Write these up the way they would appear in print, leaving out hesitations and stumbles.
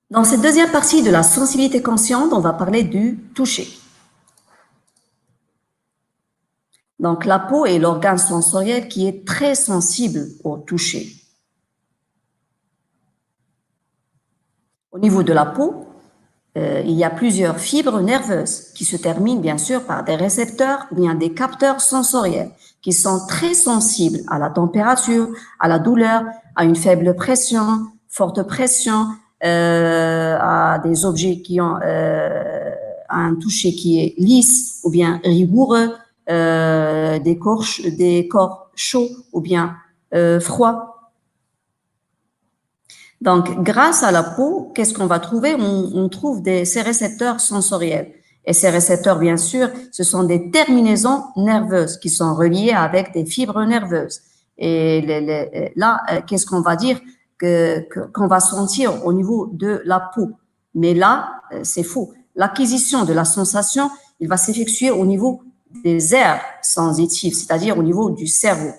Dans cette deuxième partie de la sensibilité consciente, on va parler du toucher. Donc, la peau est l'organe sensoriel qui est très sensible au toucher. Au niveau de la peau, il y a plusieurs fibres nerveuses qui se terminent bien sûr par des récepteurs ou bien des capteurs sensoriels qui sont très sensibles à la température, à la douleur, à une faible pression, forte pression, à des objets qui ont un toucher qui est lisse ou bien rigoureux, des corps chauds ou bien froids. Donc, grâce à la peau, qu'est-ce qu'on va trouver? On trouve ces récepteurs sensoriels. Et ces récepteurs, bien sûr, ce sont des terminaisons nerveuses qui sont reliées avec des fibres nerveuses. Et là, qu'est-ce qu'on va dire qu'on va sentir au niveau de la peau? Mais là, c'est faux. L'acquisition de la sensation, il va s'effectuer au niveau des aires sensitives, c'est-à-dire au niveau du cerveau.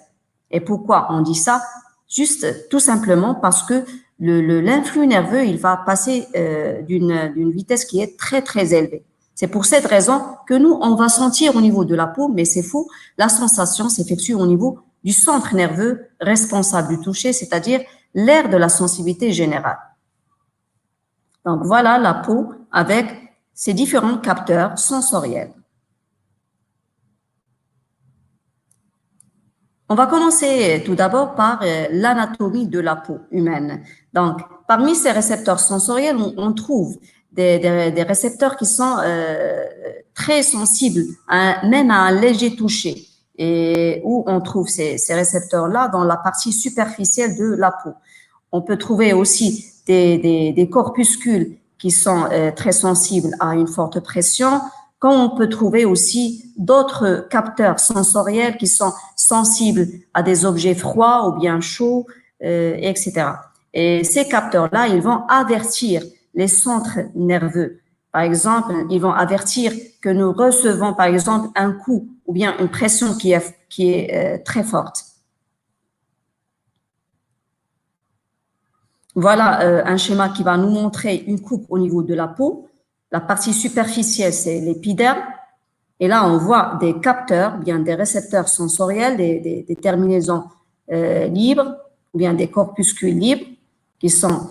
Et pourquoi on dit ça? Juste tout simplement parce que l'influx nerveux, il va passer d'une vitesse qui est très, très élevée. C'est pour cette raison que nous, on va sentir au niveau de la peau, mais c'est faux, la sensation s'effectue au niveau du centre nerveux responsable du toucher, c'est-à-dire l'aire de la sensibilité générale. Donc voilà la peau avec ses différents capteurs sensoriels. On va commencer tout d'abord par l'anatomie de la peau humaine. Donc, parmi ces récepteurs sensoriels, on trouve des récepteurs qui sont très sensibles, même à un léger toucher, et où on trouve ces récepteurs-là dans la partie superficielle de la peau. On peut trouver aussi des corpuscules qui sont très sensibles à une forte pression, quand on peut trouver aussi d'autres capteurs sensoriels qui sont sensibles à des objets froids ou bien chauds, etc. Et ces capteurs-là, ils vont avertir les centres nerveux. Par exemple, ils vont avertir que nous recevons, par exemple, un coup ou bien une pression qui est très forte. Voilà un schéma qui va nous montrer une coupe au niveau de la peau. La partie superficielle, c'est l'épiderme. Et là, on voit des capteurs, bien des récepteurs sensoriels, des terminaisons libres, ou bien des corpuscules libres qui sont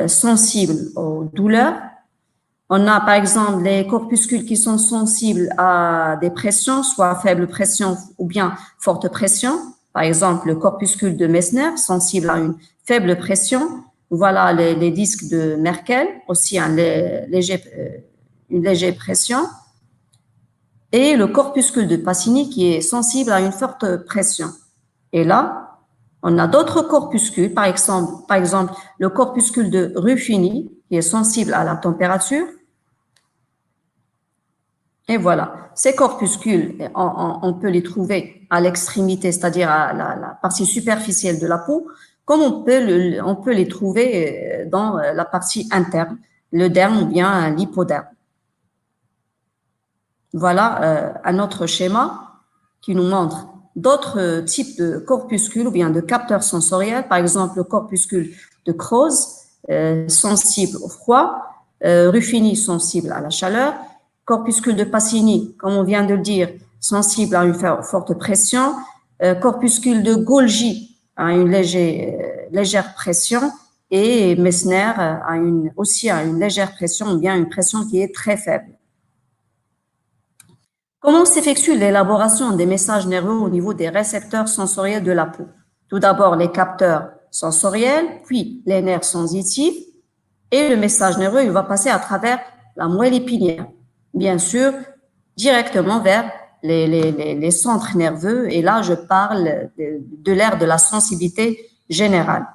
sensibles aux douleurs. On a par exemple les corpuscules qui sont sensibles à des pressions, soit faible pression ou bien forte pression. Par exemple, le corpuscule de Messner, sensible à une faible pression. Voilà les disques de Merkel, aussi une légère pression. Et le corpuscule de Pacini qui est sensible à une forte pression. Et là, on a d'autres corpuscules, par exemple le corpuscule de Ruffini qui est sensible à la température. Et voilà, ces corpuscules, on peut les trouver à l'extrémité, c'est-à-dire à la partie superficielle de la peau, comme on peut les trouver dans la partie interne, le derme ou bien l'hypoderme. Voilà un autre schéma qui nous montre d'autres types de corpuscules ou bien de capteurs sensoriels, par exemple le corpuscule de Krause, sensible au froid, Ruffini, sensible à la chaleur, corpuscule de Pacini, comme on vient de le dire, sensible à une forte pression, corpuscule de Golgi à une légère pression, et Messner aussi à une légère pression ou bien une pression qui est très faible. Comment s'effectue l'élaboration des messages nerveux au niveau des récepteurs sensoriels de la peau? Tout d'abord, les capteurs sensoriels, puis les nerfs sensitifs, et le message nerveux, il va passer à travers la moelle épinière, bien sûr, directement vers les centres nerveux, et là, je parle de l'aire de la sensibilité générale.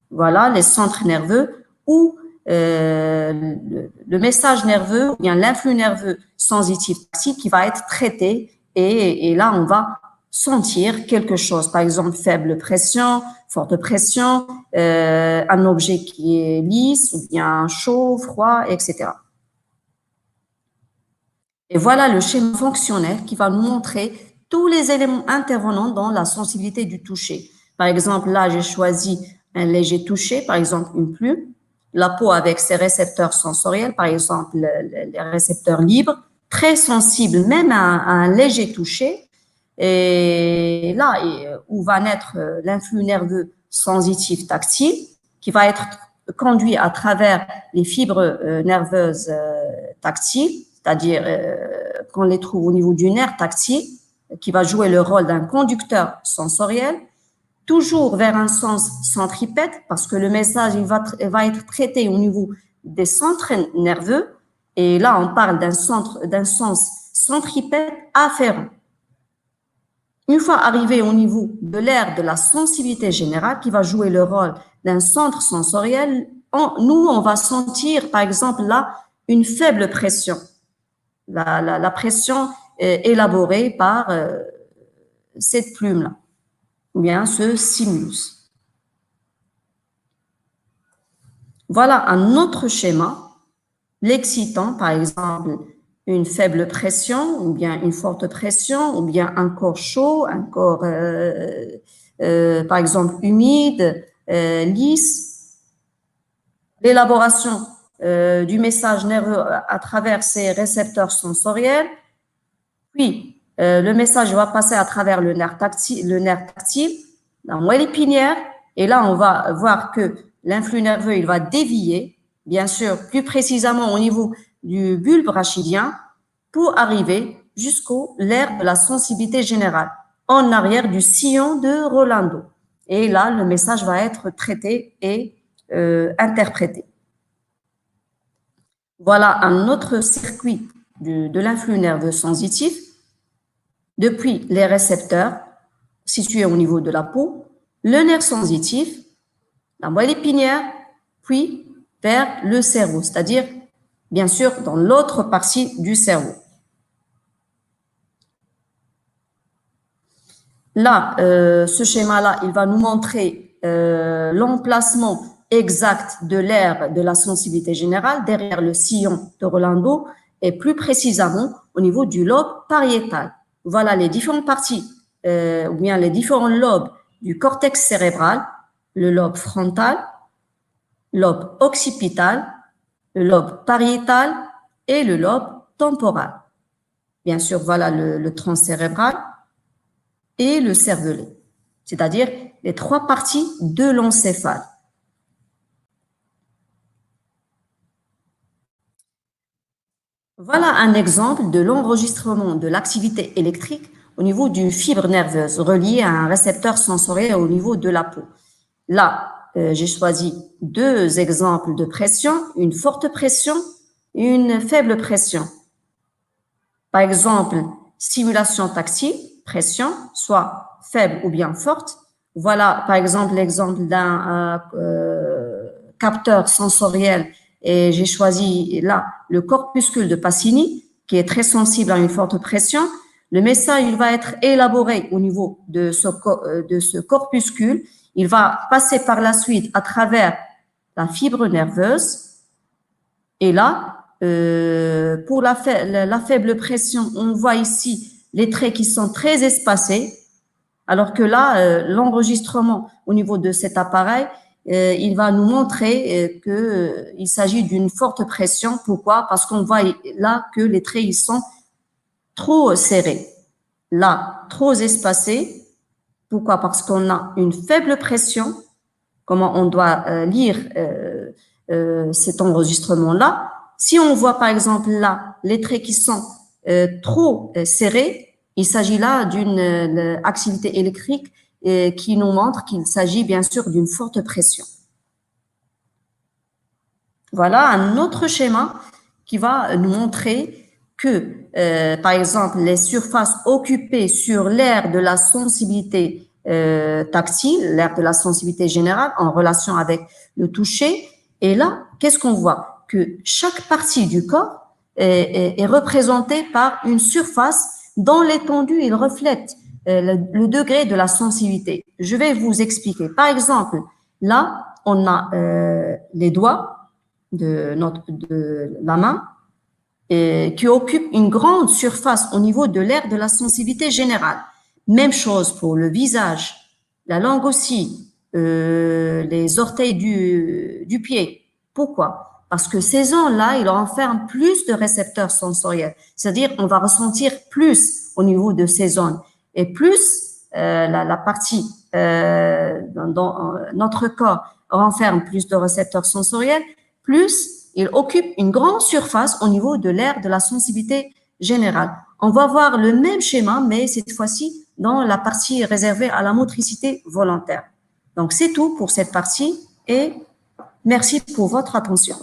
Voilà les centres nerveux où le message nerveux ou bien l'influx nerveux sensitif qui va être traité et là on va sentir quelque chose, par exemple faible pression, forte pression, un objet qui est lisse ou bien chaud, froid, etc. Et voilà le schéma fonctionnel qui va nous montrer tous les éléments intervenant dans la sensibilité du toucher. Par exemple, là, j'ai choisi un léger toucher, par exemple une plume. la peau avec ses récepteurs sensoriels, par exemple les récepteurs libres, très sensibles même à un léger toucher. Et là, où va naître l'influx nerveux sensitif tactile, qui va être conduit à travers les fibres nerveuses tactiles, c'est-à-dire qu'on les trouve au niveau du nerf tactile, qui va jouer le rôle d'un conducteur sensoriel, toujours vers un sens centripète, parce que le message il va être traité au niveau des centres nerveux, et là on parle d'un sens centripète afférent. Une fois arrivé au niveau de l'aire de la sensibilité générale, qui va jouer le rôle d'un centre sensoriel, on va sentir, par exemple, là, une faible pression. La pression élaborée par cette plume-là, ou bien ce stimulus. Voilà un autre schéma. L'excitant, par exemple, une faible pression, ou bien une forte pression, ou bien un corps chaud, un corps, par exemple, humide, lisse. L'élaboration du message nerveux à travers ces récepteurs sensoriels. Puis, le message va passer à travers le nerf tactile, la moelle épinière, et là, on va voir que l'influx nerveux, il va dévier, bien sûr, plus précisément au niveau du bulbe rachidien, pour arriver jusqu'au l'aire de la sensibilité générale, en arrière du sillon de Rolando. Et là, le message va être traité et interprété. Voilà un autre circuit de l'influx nerveux sensitif depuis les récepteurs situés au niveau de la peau, le nerf sensitif, la moelle épinière, puis vers le cerveau, c'est-à-dire, bien sûr, dans l'autre partie du cerveau. Là, ce schéma-là, il va nous montrer l'emplacement exact de l'aire de la sensibilité générale derrière le sillon de Rolando et plus précisément au niveau du lobe pariétal. Voilà les différentes parties ou bien les différents lobes du cortex cérébral, le lobe frontal, lobe occipital, le lobe pariétal et le lobe temporal. Bien sûr, voilà le tronc cérébral et le cervelet, c'est-à-dire les trois parties de l'encéphale. Voilà un exemple de l'enregistrement de l'activité électrique au niveau d'une fibre nerveuse reliée à un récepteur sensoriel au niveau de la peau. Là, j'ai choisi deux exemples de pression, une forte pression et une faible pression. Par exemple, stimulation tactile, pression, soit faible ou bien forte. Voilà, par exemple, l'exemple d'un capteur sensoriel et j'ai choisi là le corpuscule de Pacini qui est très sensible à une forte pression. Le message, il va être élaboré au niveau de ce corpuscule. Il va passer par la suite à travers la fibre nerveuse. Et là, pour la faible pression, on voit ici les traits qui sont très espacés, alors que là, l'enregistrement au niveau de cet appareil, il va nous montrer qu'il s'agit d'une forte pression. Pourquoi? Parce qu'on voit là que les traits ils sont trop serrés. Là, trop espacés. Pourquoi? Parce qu'on a une faible pression. Comment on doit lire cet enregistrement-là? Si on voit par exemple là les traits qui sont trop serrés, il s'agit là d'une activité électrique qui nous montre qu'il s'agit bien sûr d'une forte pression. Voilà un autre schéma qui va nous montrer que, par exemple, les surfaces occupées sur l'aire de la sensibilité tactile, l'aire de la sensibilité générale en relation avec le toucher. Et là, qu'est-ce qu'on voit? Que chaque partie du corps est représentée par une surface dont l'étendue, il reflète le degré de la sensibilité. Je vais vous expliquer. Par exemple, là, on a les doigts de la main qui occupent une grande surface au niveau de l'aire de la sensibilité générale. Même chose pour le visage, la langue aussi, les orteils du pied. Pourquoi? Parce que ces zones-là, ils renferment plus de récepteurs sensoriels. C'est-à-dire, on va ressentir plus au niveau de ces zones. Et plus la partie dans notre corps renferme plus de récepteurs sensoriels, plus il occupe une grande surface au niveau de l'aire de la sensibilité générale. On va voir le même schéma, mais cette fois-ci dans la partie réservée à la motricité volontaire. Donc, c'est tout pour cette partie et merci pour votre attention.